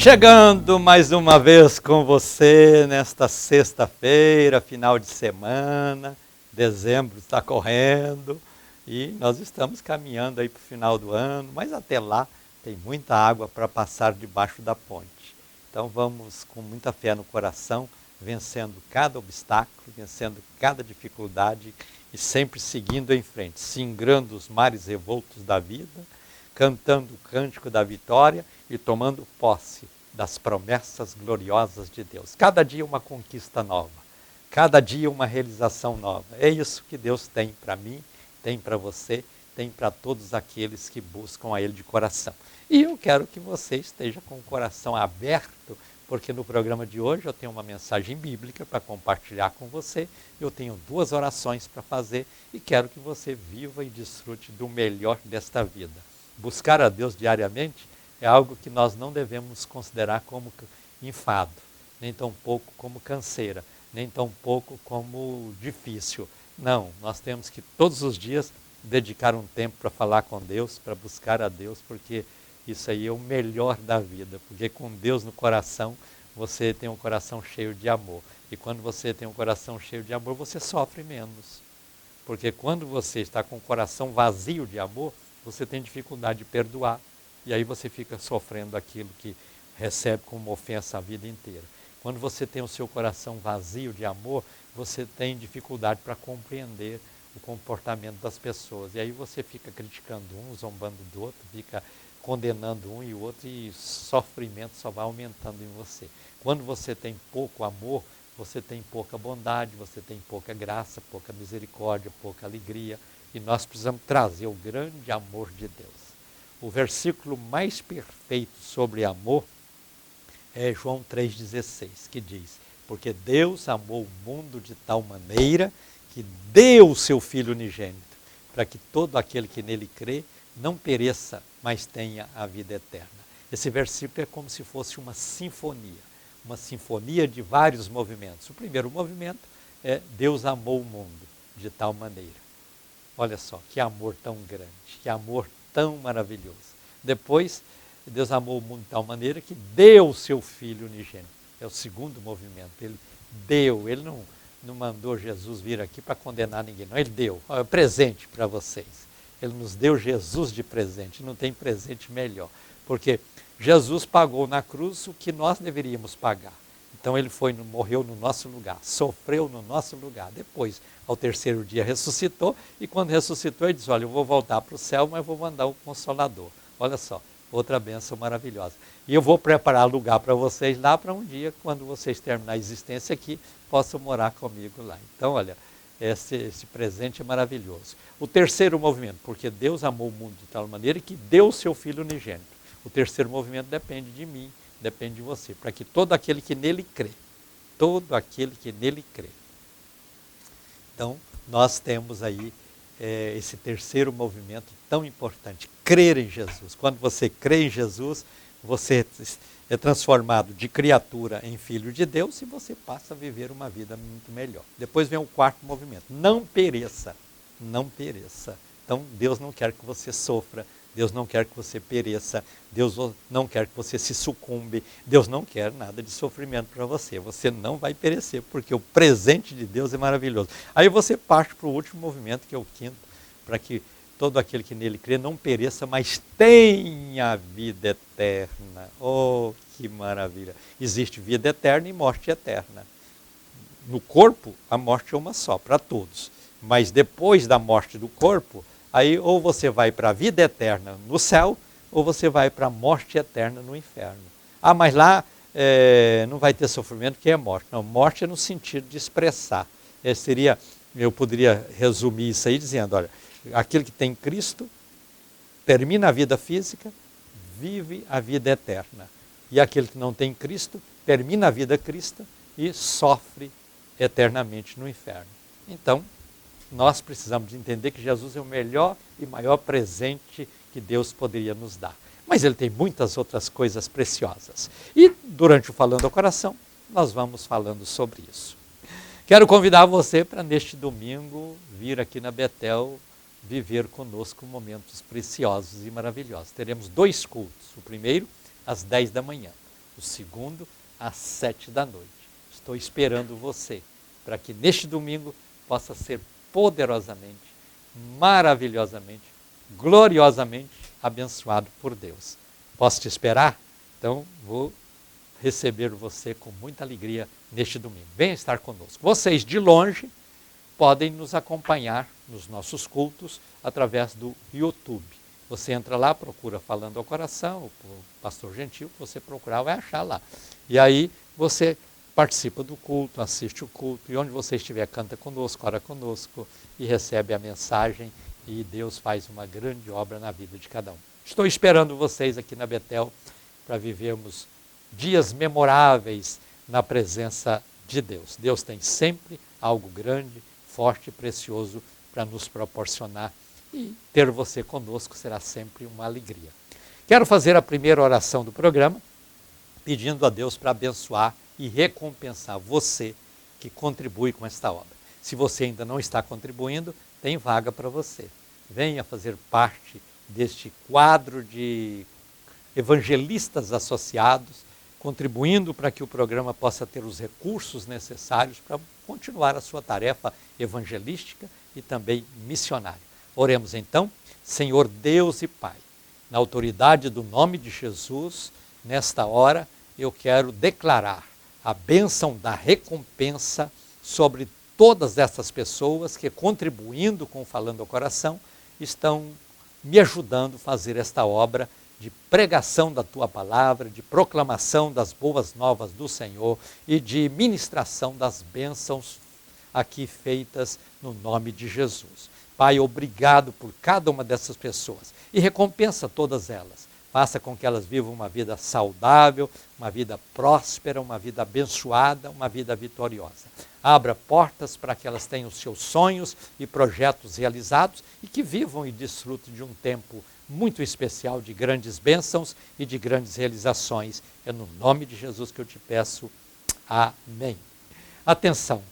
Chegando mais uma vez com você nesta sexta-feira, final de semana, dezembro está correndo e nós estamos caminhando aí para o final do ano, mas até lá tem muita água para passar debaixo da ponte. Então vamos com muita fé no coração, vencendo cada obstáculo, vencendo cada dificuldade e sempre seguindo em frente, singrando os mares revoltos da vida, cantando o cântico da vitória e tomando posse das promessas gloriosas de Deus. Cada dia uma conquista nova, cada dia uma realização nova. É isso que Deus tem para mim, tem para você, tem para todos aqueles que buscam a Ele de coração. E eu quero que você esteja com o coração aberto, porque no programa de hoje eu tenho uma mensagem bíblica para compartilhar com você, eu tenho 2 orações para fazer e quero que você viva e desfrute do melhor desta vida. Buscar a Deus diariamente é algo que nós não devemos considerar como enfado, nem tão pouco como canseira, nem tão pouco como difícil. Não, nós temos que todos os dias dedicar um tempo para falar com Deus, para buscar a Deus, porque isso aí é o melhor da vida, porque com Deus no coração, você tem um coração cheio de amor. E quando você tem um coração cheio de amor, você sofre menos. Porque quando você está com o coração vazio de amor, você tem dificuldade de perdoar. E aí você fica sofrendo aquilo que recebe como ofensa a vida inteira. Quando você tem o seu coração vazio de amor, você tem dificuldade para compreender o comportamento das pessoas. E aí você fica criticando um, zombando do outro, fica condenando um e o outro, e o sofrimento só vai aumentando em você. Quando você tem pouco amor, você tem pouca bondade, você tem pouca graça, pouca misericórdia, pouca alegria. E nós precisamos trazer o grande amor de Deus. O versículo mais perfeito sobre amor é João 3,16, que diz: porque Deus amou o mundo de tal maneira que deu o seu Filho unigênito, para que todo aquele que nele crê não pereça, mas tenha a vida eterna. Esse versículo é como se fosse uma sinfonia de vários movimentos. O primeiro movimento é Deus amou o mundo de tal maneira. Olha só, que amor tão grande, que amor tão maravilhoso. Depois, Deus amou o mundo de tal maneira que deu o seu Filho unigênito. É o segundo movimento. Ele deu, ele não mandou Jesus vir aqui para condenar ninguém, não. Ele deu, é presente para vocês. Ele nos deu Jesus de presente, não tem presente melhor. Porque Jesus pagou na cruz o que nós deveríamos pagar. Então ele morreu no nosso lugar, sofreu no nosso lugar. Depois, ao terceiro dia, ressuscitou, e quando ressuscitou, ele disse: olha, eu vou voltar para o céu, mas vou mandar o Consolador. Olha só, outra bênção maravilhosa. E eu vou preparar lugar para vocês lá, para um dia, quando vocês terminarem a existência aqui, possam morar comigo lá. Então, olha, esse presente é maravilhoso. O terceiro movimento, porque Deus amou o mundo de tal maneira que deu o seu Filho unigênito. O terceiro movimento depende de mim, depende de você, para que todo aquele que nele crê, todo aquele que nele crê. Então, nós temos aí esse terceiro movimento tão importante, crer em Jesus. Quando você crê em Jesus, você é transformado de criatura em filho de Deus e você passa a viver uma vida muito melhor. Depois vem o quarto movimento, não pereça, não pereça. Então, Deus não quer que você sofra, Deus não quer que você pereça, Deus não quer que você se sucumbe, Deus não quer nada de sofrimento para você. Você não vai perecer, porque o presente de Deus é maravilhoso. Aí você parte para o último movimento, que é o quinto, para que todo aquele que nele crê não pereça, mas tenha vida eterna. Oh, que maravilha! Existe vida eterna e morte eterna. No corpo, a morte é uma só, para todos. Mas depois da morte do corpo, aí ou você vai para a vida eterna no céu, ou você vai para a morte eterna no inferno. Ah, mas lá não vai ter sofrimento, que é morte. Não, morte é no sentido de expressar. Eu poderia resumir isso aí dizendo, olha, aquele que tem Cristo, termina a vida física, vive a vida eterna. E aquele que não tem Cristo, termina a vida cristã e sofre eternamente no inferno. Então, nós precisamos de entender que Jesus é o melhor e maior presente que Deus poderia nos dar. Mas ele tem muitas outras coisas preciosas. E durante o Falando ao Coração, nós vamos falando sobre isso. Quero convidar você para neste domingo vir aqui na Betel viver conosco momentos preciosos e maravilhosos. Teremos 2 cultos. O primeiro, às 10 da manhã. o segundo às 7 da noite. Estou esperando você para que neste domingo possa ser poderosamente, maravilhosamente, gloriosamente abençoado por Deus. Posso te esperar? Então vou receber você com muita alegria neste domingo. Venha estar conosco. Vocês de longe podem nos acompanhar nos nossos cultos através do YouTube. Você entra lá, procura Falando ao Coração, o Pastor Gentil, você procurar, vai achar lá. E aí você participa do culto, assiste o culto, e onde você estiver, canta conosco, ora conosco, e recebe a mensagem, e Deus faz uma grande obra na vida de cada um. Estou esperando vocês aqui na Betel para vivermos dias memoráveis na presença de Deus. Deus tem sempre algo grande, forte e precioso para nos proporcionar, e ter você conosco será sempre uma alegria. Quero fazer a primeira oração do programa, pedindo a Deus para abençoar e recompensar você que contribui com esta obra. Se você ainda não está contribuindo, tem vaga para você. Venha fazer parte deste quadro de evangelistas associados, contribuindo para que o programa possa ter os recursos necessários para continuar a sua tarefa evangelística e também missionária. Oremos então. Senhor Deus e Pai, na autoridade do nome de Jesus, nesta hora eu quero declarar a bênção da recompensa sobre todas essas pessoas que, contribuindo com Falando ao Coração, estão me ajudando a fazer esta obra de pregação da Tua Palavra, de proclamação das boas novas do Senhor e de ministração das bênçãos aqui feitas no nome de Jesus. Pai, obrigado por cada uma dessas pessoas e recompensa todas elas. Faça com que elas vivam uma vida saudável, uma vida próspera, uma vida abençoada, uma vida vitoriosa. Abra portas para que elas tenham seus sonhos e projetos realizados e que vivam e desfrutem de um tempo muito especial de grandes bênçãos e de grandes realizações. É no nome de Jesus que eu te peço. Amém. Atenção,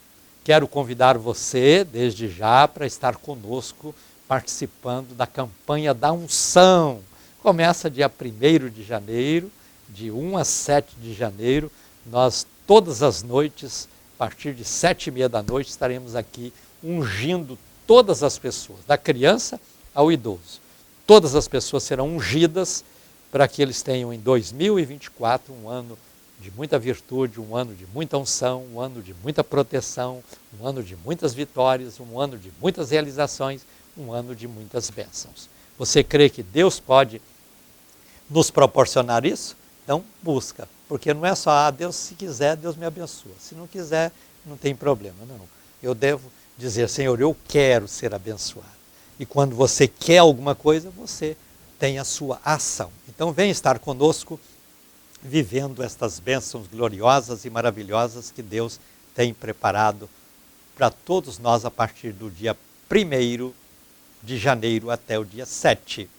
quero convidar você desde já para estar conosco participando da campanha da unção. Começa dia 1º de janeiro, de 1 a 7 de janeiro, nós todas as noites, a partir de 7h30 da noite, estaremos aqui ungindo todas as pessoas, da criança ao idoso. Todas as pessoas serão ungidas para que eles tenham em 2024 um ano de muita virtude, um ano de muita unção, um ano de muita proteção, um ano de muitas vitórias, um ano de muitas realizações, um ano de muitas bênçãos. Você crê que Deus pode nos proporcionar isso? Então busca, porque não é só, Deus, se quiser, Deus me abençoa. Se não quiser, não tem problema, não. Eu devo dizer, Senhor, eu quero ser abençoado. E quando você quer alguma coisa, você tem a sua ação. Então vem estar conosco, vivendo estas bênçãos gloriosas e maravilhosas que Deus tem preparado para todos nós a partir do dia 1º de janeiro até o dia 7.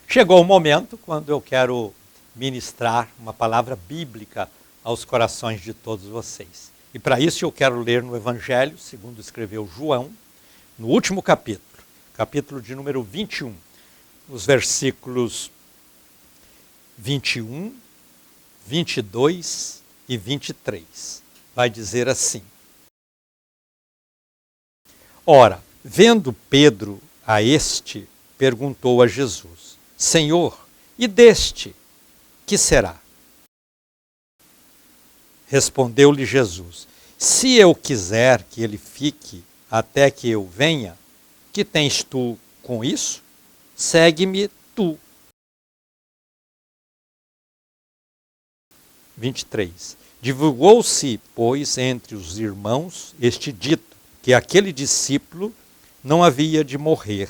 Chegou o momento quando eu quero ministrar uma palavra bíblica aos corações de todos vocês. E para isso eu quero ler no Evangelho, segundo escreveu João, no último capítulo de número 21, os versículos 21, 22 e 23. Vai dizer assim: Ora, vendo Pedro a este, perguntou a Jesus: Senhor, e deste, que será? Respondeu-lhe Jesus: Se eu quiser que ele fique até que eu venha, que tens tu com isso? Segue-me tu. 23. Divulgou-se, pois, entre os irmãos este dito, que aquele discípulo não havia de morrer.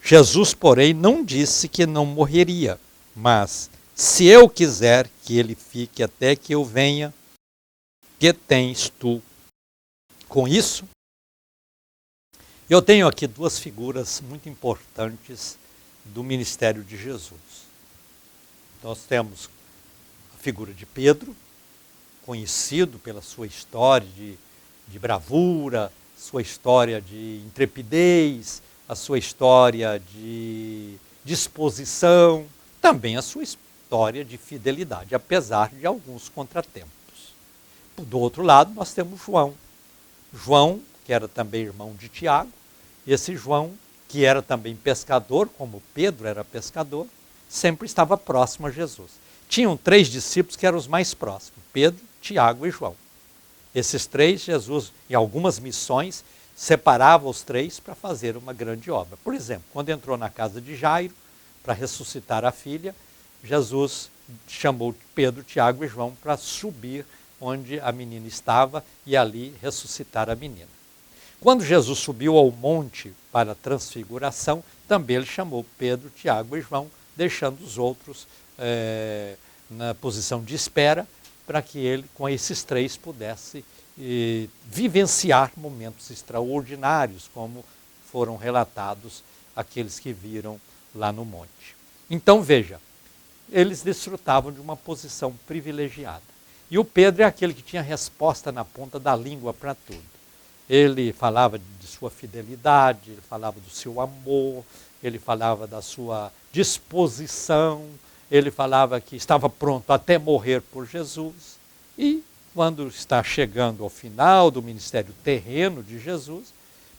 Jesus, porém, não disse que não morreria, mas, se eu quiser que ele fique até que eu venha, que tens tu com isso? Eu tenho aqui duas figuras muito importantes do ministério de Jesus. Nós temos a figura de Pedro, conhecido pela sua história de bravura, sua história de intrepidez, a sua história de disposição, também a sua história de fidelidade, apesar de alguns contratempos. Do outro lado, nós temos João. João, que era também irmão de Tiago, esse João, que era também pescador, como Pedro era pescador, sempre estava próximo a Jesus. Tinham 3 discípulos que eram os mais próximos, Pedro, Tiago e João. Esses 3, Jesus, em algumas missões, separava os 3 para fazer uma grande obra. Por exemplo, quando entrou na casa de Jairo para ressuscitar a filha, Jesus chamou Pedro, Tiago e João para subir onde a menina estava e ali ressuscitar a menina. Quando Jesus subiu ao monte para a transfiguração, também ele chamou Pedro, Tiago e João, deixando os outros na posição de espera, para que ele, com esses 3, pudesse vivenciar momentos extraordinários, como foram relatados aqueles que viram lá no monte. Então, veja, eles desfrutavam de uma posição privilegiada. E o Pedro é aquele que tinha resposta na ponta da língua para tudo. Ele falava de sua fidelidade, ele falava do seu amor, ele falava da sua disposição, ele falava que estava pronto até morrer por Jesus. E quando está chegando ao final do ministério terreno de Jesus,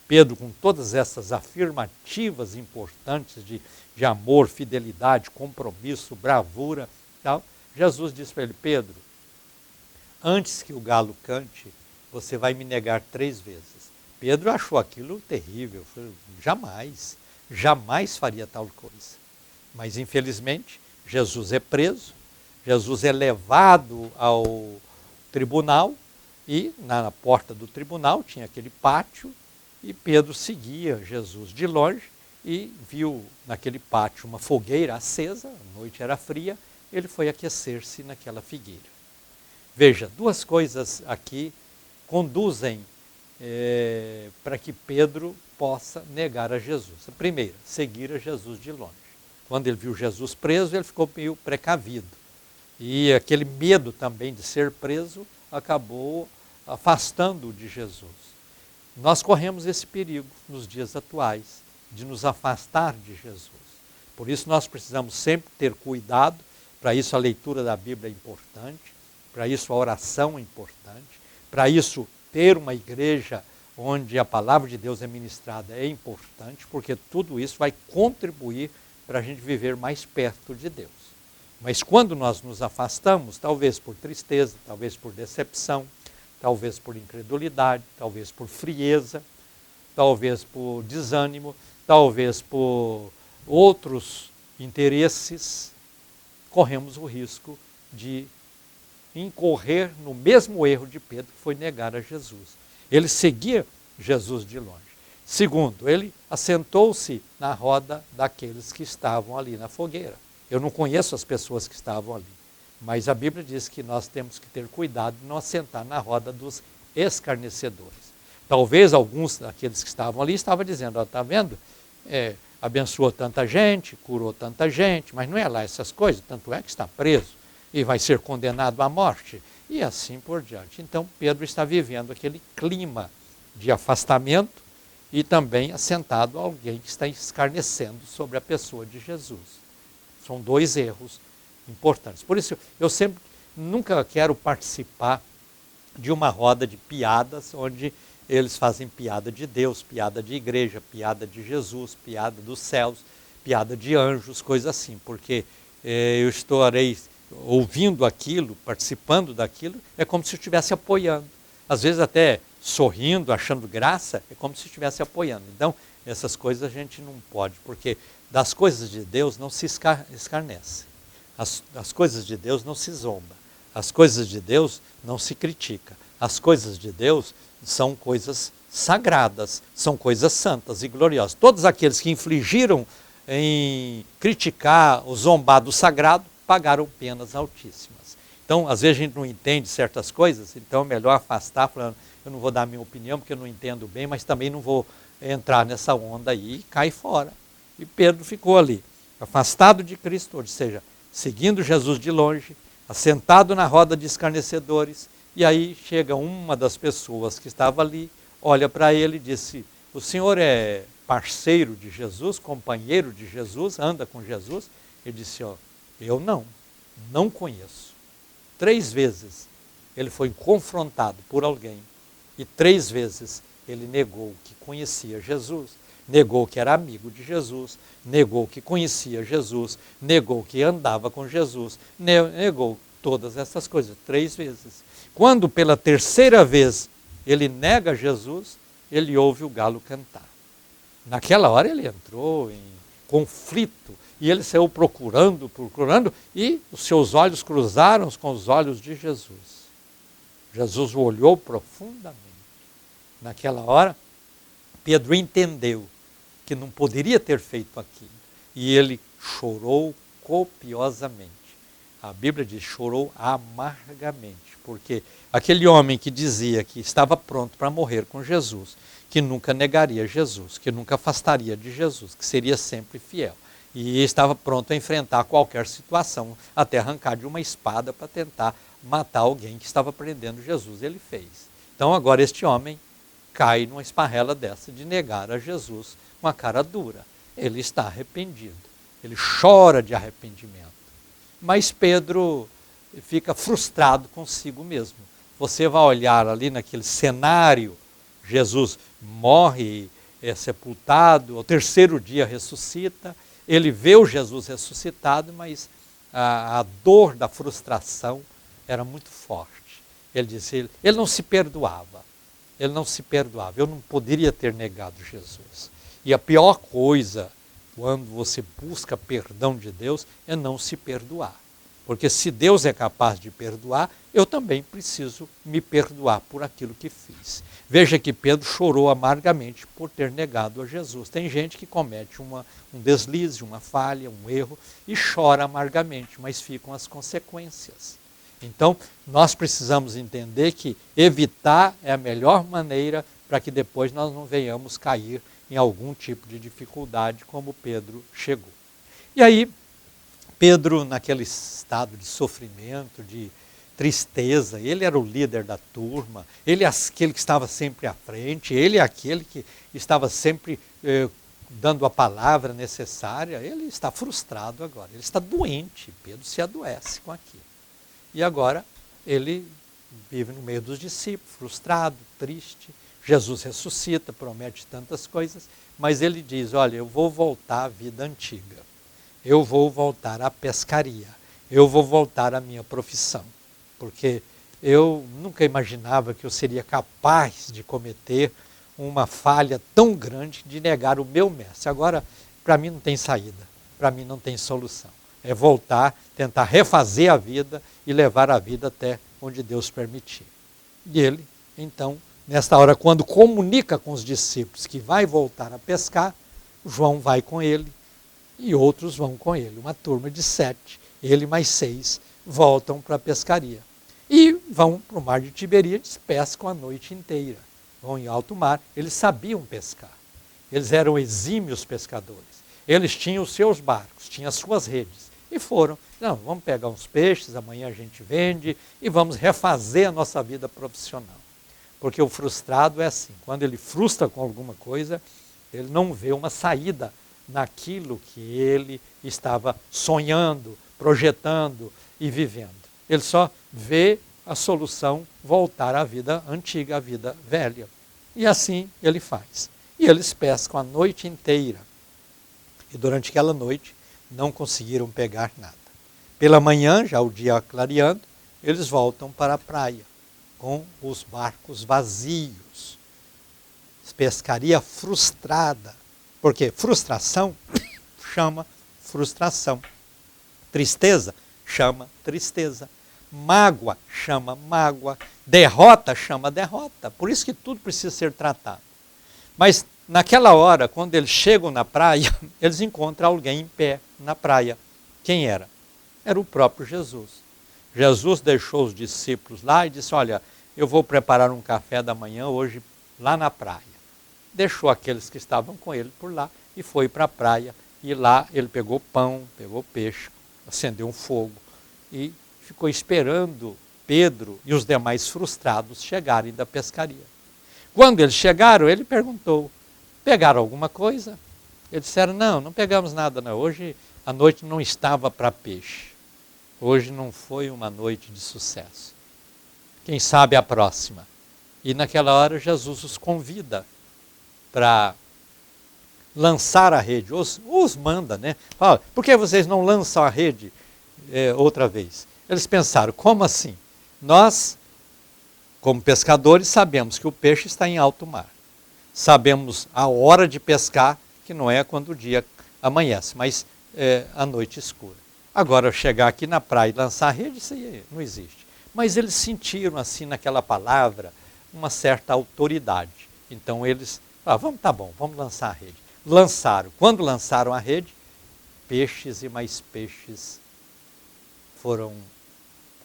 Pedro, com todas essas afirmativas importantes de amor, fidelidade, compromisso, bravura, tal, Jesus disse para ele: Pedro, antes que o galo cante, você vai me negar 3 vezes. Pedro achou aquilo terrível, jamais faria tal coisa. Mas, infelizmente, Jesus é preso, Jesus é levado ao tribunal, e na porta do tribunal tinha aquele pátio, e Pedro seguia Jesus de longe e viu naquele pátio uma fogueira acesa, a noite era fria, ele foi aquecer-se naquela figueira. Veja, 2 coisas aqui conduzem para que Pedro possa negar a Jesus. A primeira, seguir a Jesus de longe. Quando ele viu Jesus preso, ele ficou meio precavido. E aquele medo também de ser preso acabou afastando-o de Jesus. Nós corremos esse perigo nos dias atuais, de nos afastar de Jesus. Por isso nós precisamos sempre ter cuidado, para isso a leitura da Bíblia é importante, para isso a oração é importante, para isso ter uma igreja onde a palavra de Deus é ministrada é importante, porque tudo isso vai contribuir para a gente viver mais perto de Deus. Mas quando nós nos afastamos, talvez por tristeza, talvez por decepção, talvez por incredulidade, talvez por frieza, talvez por desânimo, talvez por outros interesses, corremos o risco de incorrer no mesmo erro de Pedro, que foi negar a Jesus. Ele seguia Jesus de longe. Segundo, ele assentou-se na roda daqueles que estavam ali na fogueira. Eu não conheço as pessoas que estavam ali, mas a Bíblia diz que nós temos que ter cuidado de não assentar na roda dos escarnecedores. Talvez alguns daqueles que estavam ali estavam dizendo: está vendo? Abençoou tanta gente, curou tanta gente, mas não é lá essas coisas, tanto é que está preso e vai ser condenado à morte, e assim por diante. Então Pedro está vivendo aquele clima de afastamento e também assentado alguém que está escarnecendo sobre a pessoa de Jesus. São 2 erros importantes. Por isso eu nunca quero participar de uma roda de piadas onde eles fazem piada de Deus, piada de igreja, piada de Jesus, piada dos céus, piada de anjos, coisas assim, porque eu estarei ouvindo aquilo, participando daquilo, é como se eu estivesse apoiando. Às vezes até sorrindo, achando graça, é como se estivesse apoiando. Então, essas coisas a gente não pode, porque das coisas de Deus não se escarnece. As coisas de Deus não se zomba. As coisas de Deus não se critica. As coisas de Deus são coisas sagradas, são coisas santas e gloriosas. Todos aqueles que infligiram em criticar o zombar do sagrado, pagaram penas altíssimas. Então, às vezes a gente não entende certas coisas, então é melhor afastar, falando: eu não vou dar minha opinião porque eu não entendo bem, mas também não vou entrar nessa onda aí, e cai fora. E Pedro ficou ali, afastado de Cristo, ou seja, seguindo Jesus de longe, assentado na roda de escarnecedores, e aí chega uma das pessoas que estava ali, olha para ele e disse: o senhor é parceiro de Jesus, companheiro de Jesus, anda com Jesus? Ele disse: eu não. Não conheço. 3 vezes ele foi confrontado por alguém e 3 vezes ele negou que conhecia Jesus, negou que era amigo de Jesus, negou que conhecia Jesus, negou que andava com Jesus, negou todas essas coisas 3 vezes. Quando pela 3ª vez ele nega Jesus, ele ouve o galo cantar. Naquela hora ele entrou em conflito e ele saiu procurando, e os seus olhos cruzaram com os olhos de Jesus. Jesus o olhou profundamente. Naquela hora, Pedro entendeu que não poderia ter feito aquilo. E ele chorou copiosamente. A Bíblia diz, chorou amargamente. Porque aquele homem que dizia que estava pronto para morrer com Jesus, que nunca negaria Jesus, que nunca afastaria de Jesus, que seria sempre fiel. E estava pronto a enfrentar qualquer situação, até arrancar de uma espada para tentar matar alguém que estava prendendo Jesus. Ele fez. Então agora este homem cai numa esparrela dessa de negar a Jesus com a cara dura. Ele está arrependido. Ele chora de arrependimento. Mas Pedro fica frustrado consigo mesmo. Você vai olhar ali naquele cenário, Jesus morre, é sepultado, ao 3º dia ressuscita, ele vê o Jesus ressuscitado, mas a dor da frustração era muito forte. Ele disse, ele não se perdoava, eu não poderia ter negado Jesus. E a pior coisa, quando você busca perdão de Deus, é não se perdoar. Porque se Deus é capaz de perdoar, eu também preciso me perdoar por aquilo que fiz. Veja que Pedro chorou amargamente por ter negado a Jesus. Tem gente que comete um deslize, uma falha, um erro e chora amargamente, mas ficam as consequências. Então, nós precisamos entender que evitar é a melhor maneira para que depois nós não venhamos cair em algum tipo de dificuldade como Pedro chegou. E aí, Pedro, naquele estado de sofrimento, de tristeza, ele era o líder da turma, ele é aquele que estava sempre à frente, ele é aquele que estava sempre dando a palavra necessária, ele está frustrado agora, ele está doente, Pedro se adoece com aquilo. E agora ele vive no meio dos discípulos, frustrado, triste, Jesus ressuscita, promete tantas coisas, mas ele diz, olha, eu vou voltar à vida antiga, eu vou voltar à pescaria, eu vou voltar à minha profissão, porque eu nunca imaginava que eu seria capaz de cometer uma falha tão grande de negar o meu mestre. Agora, para mim não tem saída, para mim não tem solução. É voltar, tentar refazer a vida e levar a vida até onde Deus permitir. E ele, então, nesta hora, quando comunica com os discípulos que vai voltar a pescar, João vai com ele e outros vão com ele. Uma turma de 7, ele mais 6, voltam para a pescaria. E vão para o mar de Tiberíades, pescam a noite inteira. Vão em alto mar, eles sabiam pescar. Eles eram exímios pescadores. Eles tinham os seus barcos, tinham as suas redes. E foram, não, vamos pegar uns peixes, amanhã a gente vende e vamos refazer a nossa vida profissional. Porque o frustrado é assim, quando ele frustra com alguma coisa, ele não vê uma saída naquilo que ele estava sonhando, projetando e vivendo. Ele só vê a solução voltar à vida antiga, à vida velha. E assim ele faz. E eles pescam a noite inteira. E durante aquela noite não conseguiram pegar nada. Pela manhã, já o dia clareando, eles voltam para a praia com os barcos vazios. Pescaria frustrada. Porque frustração chama frustração. Tristeza chama tristeza. Mágoa chama mágoa. Derrota chama derrota. Por isso que tudo precisa ser tratado. Mas naquela hora, quando eles chegam na praia, eles encontram alguém em pé na praia. Quem era? Era o próprio Jesus. Jesus deixou os discípulos lá e disse, olha, eu vou preparar um café da manhã hoje lá na praia. Deixou aqueles que estavam com ele por lá e foi para a praia. E lá ele pegou pão, pegou peixe, acendeu um fogo e ficou esperando Pedro e os demais frustrados chegarem da pescaria. Quando eles chegaram, ele perguntou, pegaram alguma coisa? Eles disseram, não, não pegamos nada não, hoje a noite não estava para peixe. hoje não foi uma noite de sucesso. Quem sabe a próxima? E naquela hora Jesus os convida para lançar a rede, os manda, né? Fala, por que vocês não lançam a rede outra vez? Eles pensaram, como assim? Nós, como pescadores, sabemos que o peixe está em alto mar. Sabemos a hora de pescar, que não é quando o dia amanhece, mas a noite escura. Agora, chegar aqui na praia e lançar a rede, isso aí não existe. Mas eles sentiram, assim, naquela palavra, uma certa autoridade. Então, eles falaram, tá bom, vamos lançar a rede. Lançaram. Quando lançaram a rede, peixes e mais peixes foram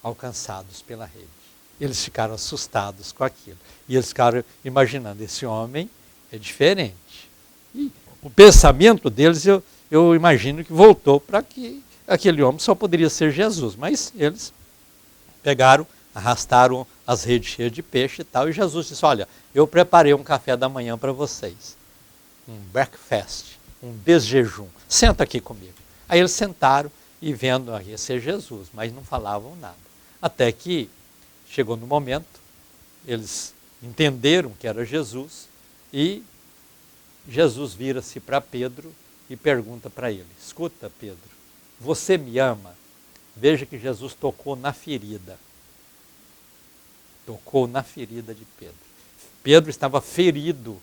alcançados pela rede. Eles ficaram assustados com aquilo. E eles ficaram imaginando, esse homem é diferente. E o pensamento deles, eu imagino que voltou para que aquele homem só poderia ser Jesus. Mas eles pegaram, arrastaram as redes cheias de peixe e tal. E Jesus disse, olha, eu preparei um café da manhã para vocês. Um breakfast, um desjejum. Senta aqui comigo. Aí eles sentaram e vendo ia ser Jesus, mas não falavam nada. Até que chegou no momento, eles entenderam que era Jesus e Jesus vira-se para Pedro e pergunta para ele, escuta Pedro, você me ama? Veja que Jesus tocou na ferida. Tocou na ferida de Pedro. Pedro estava ferido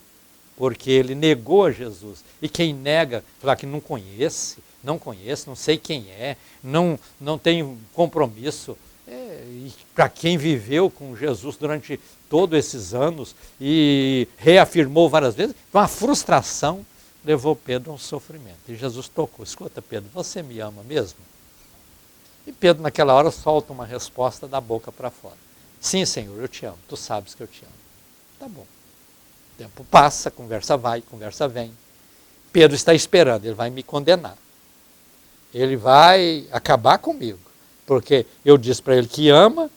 porque ele negou a Jesus. E quem nega, fala que não conhece, não sei quem é, não tem compromisso. E para quem viveu com Jesus durante todos esses anos e reafirmou várias vezes, uma frustração levou Pedro a um sofrimento. E Jesus tocou, escuta Pedro, você me ama mesmo? E Pedro naquela hora solta uma resposta da boca para fora. Sim, Senhor, eu te amo, tu sabes que eu te amo. Tá bom. O tempo passa, conversa vai, conversa vem. Pedro está esperando, ele vai me condenar. Ele vai acabar comigo. Porque eu disse para ele que ama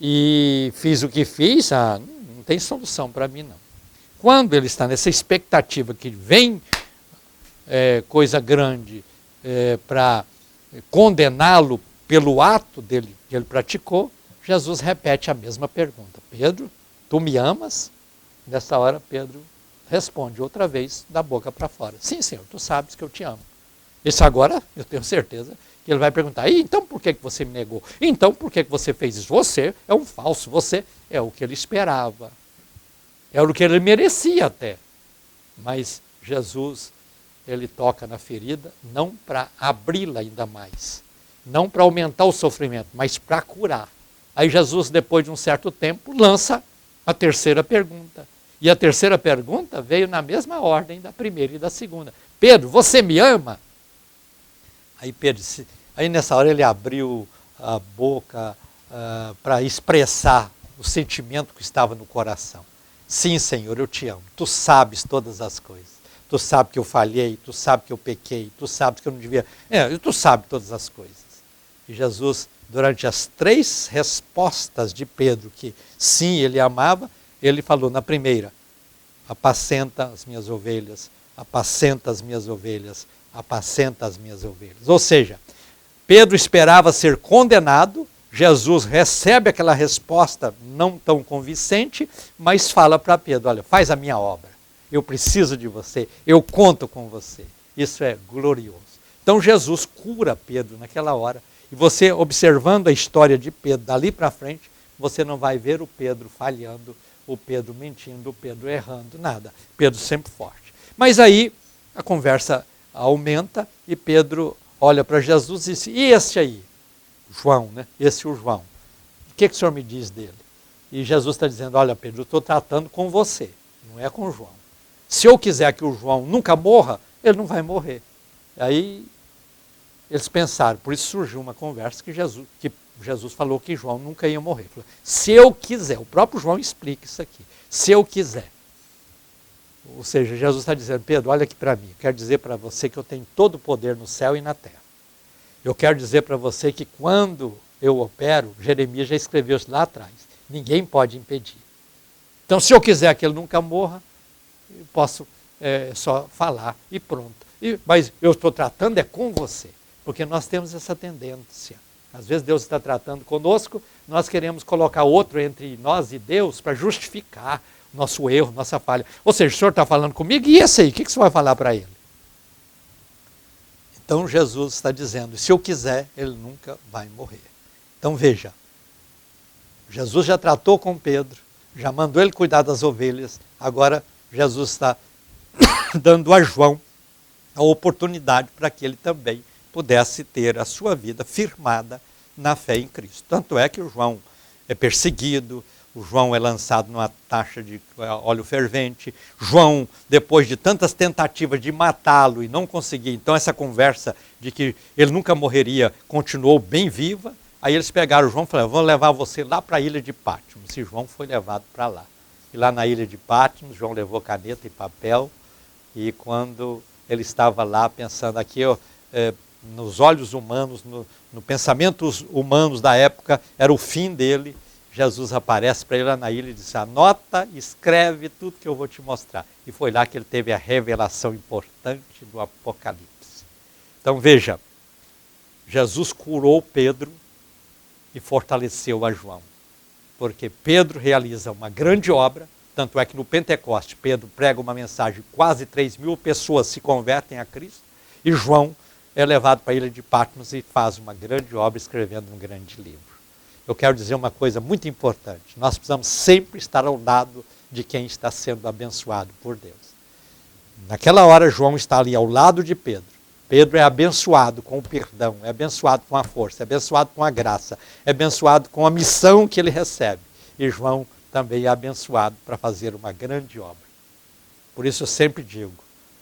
e fiz o que fiz, não tem solução para mim não. Quando ele está nessa expectativa que vem coisa grande para condená-lo pelo ato dele que ele praticou, Jesus repete a mesma pergunta. Pedro, tu me amas? Nessa hora Pedro responde outra vez da boca para fora. Sim, Senhor, tu sabes que eu te amo. Isso agora, eu tenho certeza, que ele vai perguntar, então por que você me negou? Então por que você fez isso? Você é um falso, você é o que ele esperava. É o que ele merecia até. Mas Jesus, ele toca na ferida não para abri-la ainda mais. Não para aumentar o sofrimento, mas para curar. Aí Jesus, depois de um certo tempo, lança a terceira pergunta. E a terceira pergunta veio na mesma ordem da primeira e da segunda. Pedro, você me ama? Aí Pedro disse, aí nessa hora ele abriu a boca para expressar o sentimento que estava no coração. Sim, Senhor, eu te amo. Tu sabes todas as coisas. Tu sabes que eu falhei, tu sabes que eu pequei, tu sabes que eu não devia... tu sabes todas as coisas. E Jesus, durante as 3 respostas de Pedro, que sim, ele amava, ele falou na primeira, apacenta as minhas ovelhas, apacenta as minhas ovelhas, apacenta as minhas ovelhas. Ou seja, Pedro esperava ser condenado, Jesus recebe aquela resposta não tão convincente, mas fala para Pedro, olha, faz a minha obra, eu preciso de você, eu conto com você. Isso é glorioso. Então Jesus cura Pedro naquela hora, e você observando a história de Pedro dali para frente, você não vai ver o Pedro falhando, o Pedro mentindo, o Pedro errando, nada. Pedro sempre forte. Mas aí a conversa aumenta e Pedro olha para Jesus e diz, e esse aí? João, né? Esse é o João. O que o senhor me diz dele? E Jesus está dizendo, olha Pedro, eu estou tratando com você, não é com o João. Se eu quiser que o João nunca morra, ele não vai morrer. Aí eles pensaram, por isso surgiu uma conversa que Jesus falou que João nunca ia morrer. Falou, se eu quiser, o próprio João explica isso aqui, se eu quiser. Ou seja, Jesus está dizendo, Pedro, olha aqui para mim, eu quero dizer para você que eu tenho todo o poder no céu e na terra. Eu quero dizer para você que quando eu opero, Jeremias já escreveu isso lá atrás, ninguém pode impedir. Então, se eu quiser que ele nunca morra, eu posso só falar e pronto. Mas eu estou tratando com você, porque nós temos essa tendência Às vezes Deus está tratando conosco, nós queremos colocar outro entre nós e Deus para justificar nosso erro, nossa falha. Ou seja, o Senhor está falando comigo, e esse aí, o que você vai falar para ele? Então Jesus está dizendo, se eu quiser, ele nunca vai morrer. Então veja, Jesus já tratou com Pedro, já mandou ele cuidar das ovelhas, agora Jesus está dando a João a oportunidade para que ele também pudesse ter a sua vida firmada na fé em Cristo. Tanto é que o João é perseguido, o João é lançado numa taxa de óleo fervente, João, depois de tantas tentativas de matá-lo e não conseguir, então essa conversa de que ele nunca morreria continuou bem viva, aí eles pegaram o João e falaram, vamos levar você lá para a ilha de Patmos, e João foi levado para lá. E lá na ilha de Patmos, João levou caneta e papel, e quando ele estava lá pensando aqui, nos olhos humanos, no pensamentos humanos da época, era o fim dele, Jesus aparece para ele lá na ilha e diz, anota, escreve tudo que eu vou te mostrar. E foi lá que ele teve a revelação importante do Apocalipse. Então veja, Jesus curou Pedro e fortaleceu a João. Porque Pedro realiza uma grande obra, tanto é que no Pentecoste Pedro prega uma mensagem, quase 3.000 pessoas se convertem a Cristo, e João é levado para a ilha de Patmos e faz uma grande obra escrevendo um grande livro. Eu quero dizer uma coisa muito importante, nós precisamos sempre estar ao lado de quem está sendo abençoado por Deus. Naquela hora João está ali ao lado de Pedro. Pedro é abençoado com o perdão, é abençoado com a força, é abençoado com a graça, é abençoado com a missão que ele recebe. E João também é abençoado para fazer uma grande obra. Por isso eu sempre digo,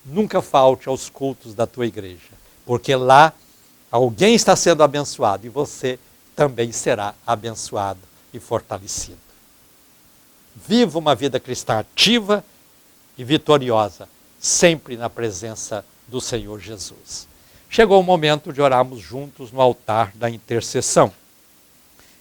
nunca falte aos cultos da tua igreja, porque lá alguém está sendo abençoado e você também será abençoado e fortalecido. Viva uma vida cristã ativa e vitoriosa, sempre na presença do Senhor Jesus. Chegou o momento de orarmos juntos no altar da intercessão.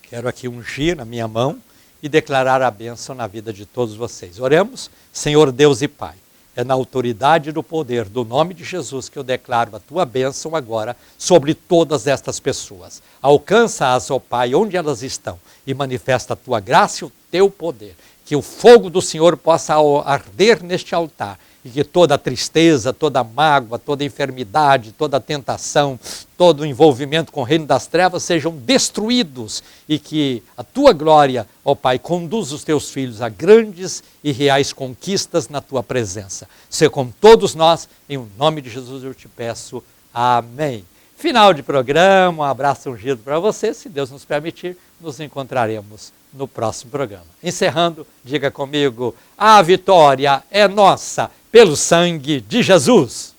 Quero aqui ungir a minha mão e declarar a bênção na vida de todos vocês. Oremos, Senhor Deus e Pai. É na autoridade do poder do nome de Jesus que eu declaro a tua bênção agora sobre todas estas pessoas. Alcança-as, ó Pai, onde elas estão e manifesta a tua graça e o teu poder. Que o fogo do Senhor possa arder neste altar e que toda tristeza, toda mágoa, toda enfermidade, toda tentação, todo envolvimento com o reino das trevas sejam destruídos e que a tua glória, ó Pai, conduza os teus filhos a grandes e reais conquistas na tua presença. Seja com todos nós, em nome de Jesus eu te peço. Amém. Final de programa, um abraço ungido para você. Se Deus nos permitir, nos encontraremos no próximo programa. Encerrando, diga comigo, a vitória é nossa pelo sangue de Jesus.